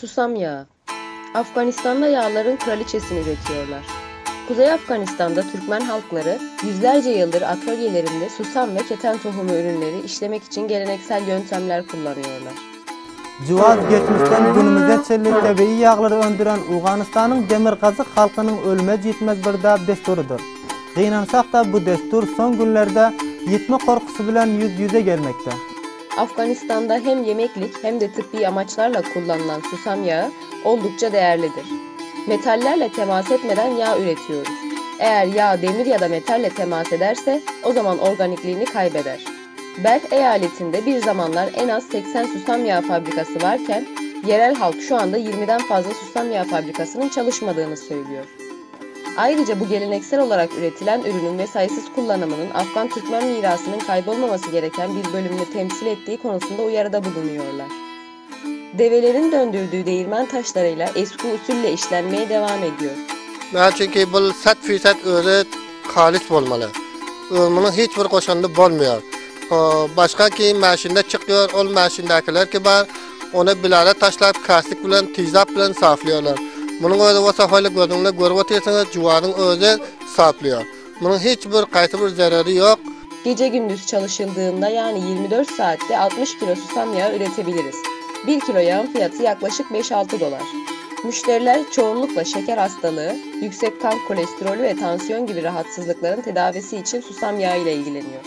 Susam yağı. Afganistan'da yağların kraliçesini üretiyorlar. Kuzey Afganistan'da Türkmen halkları yüzlerce yıldır atölyelerinde susam ve keten tohumu ürünleri işlemek için geleneksel yöntemler kullanıyorlar. Civaz geçmişten günümüzgacha tabiiy yağları öndüren Afganistan'ın Demirkazık halkının ölmez yetmez bir da desturudur. Kıynansak da bu destur son günlerde yitme korkusu bilen yüz yüze gelmekte. Afganistan'da hem yemeklik hem de tıbbi amaçlarla kullanılan susam yağı oldukça değerlidir. Metallerle temas etmeden yağ üretiyoruz. Eğer yağ demir ya da metalle temas ederse o zaman organikliğini kaybeder. Belh eyaletinde bir zamanlar en az 80 susam yağı fabrikası varken yerel halk şu anda 20'den fazla susam yağı fabrikasının çalışmadığını söylüyor. Ayrıca bu geleneksel olarak üretilen ürünün ve sayısız kullanımının Afgan Türkmen mirasının kaybolmaması gereken bir bölümünü temsil ettiği konusunda uyarıda bulunuyorlar. Develerin döndürdüğü değirmen taşlarıyla eski usulle işlenmeye devam ediyor. Çünkü bu 100% özü halis olmalı. Bunun hiçbir koşanda olmuyor. Başka ki maşinde çıkıyor, o maşindekiler ki var, onu bilale taşlayıp kastik bilen, tizap bilen saflıyorlar. Bunun özü o safayla gözünle görüp otuyorsanız civarın özü saflıyor. Bunun hiçbir kayıtı bir zararı yok. Gece gündüz çalışıldığında yani 24 saatte 60 kilo susam yağı üretebiliriz. 1 kilo yağın fiyatı yaklaşık 5-6 dolar. Müşteriler çoğunlukla şeker hastalığı, yüksek kan kolesterolü ve tansiyon gibi rahatsızlıkların tedavisi için susam yağı ile ilgileniyor.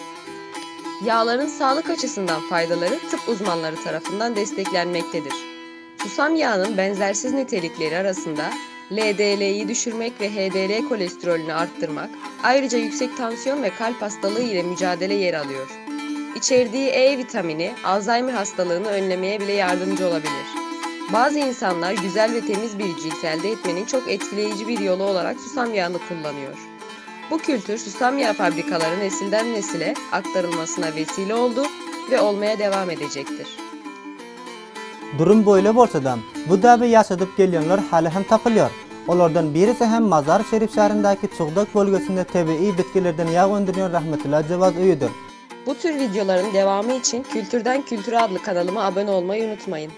Yağların sağlık açısından faydaları tıp uzmanları tarafından desteklenmektedir. Susam yağının benzersiz nitelikleri arasında LDL'yi düşürmek ve HDL kolesterolünü arttırmak, ayrıca yüksek tansiyon ve kalp hastalığı ile mücadele yer alıyor. İçerdiği E vitamini, Alzheimer hastalığını önlemeye bile yardımcı olabilir. Bazı insanlar güzel ve temiz bir cilt elde etmenin çok etkileyici bir yolu olarak susam yağını kullanıyor. Bu kültür susam yağı fabrikaları nesilden nesile aktarılmasına vesile oldu ve olmaya devam edecektir. Durum böyle bolsa da bu dabi yaşadıp gelýänler hali hem tapylýar. Olardan birisi hem Mazar Şerif şäherindäki Çugdak bölgesinde tabiiy bitkilerden yağ öndürýän Rahmetullah Cevaz öýüdür. Bu tür videoların devamı için Kültürden Kültüre adlı kanalıma abone olmayı unutmayın.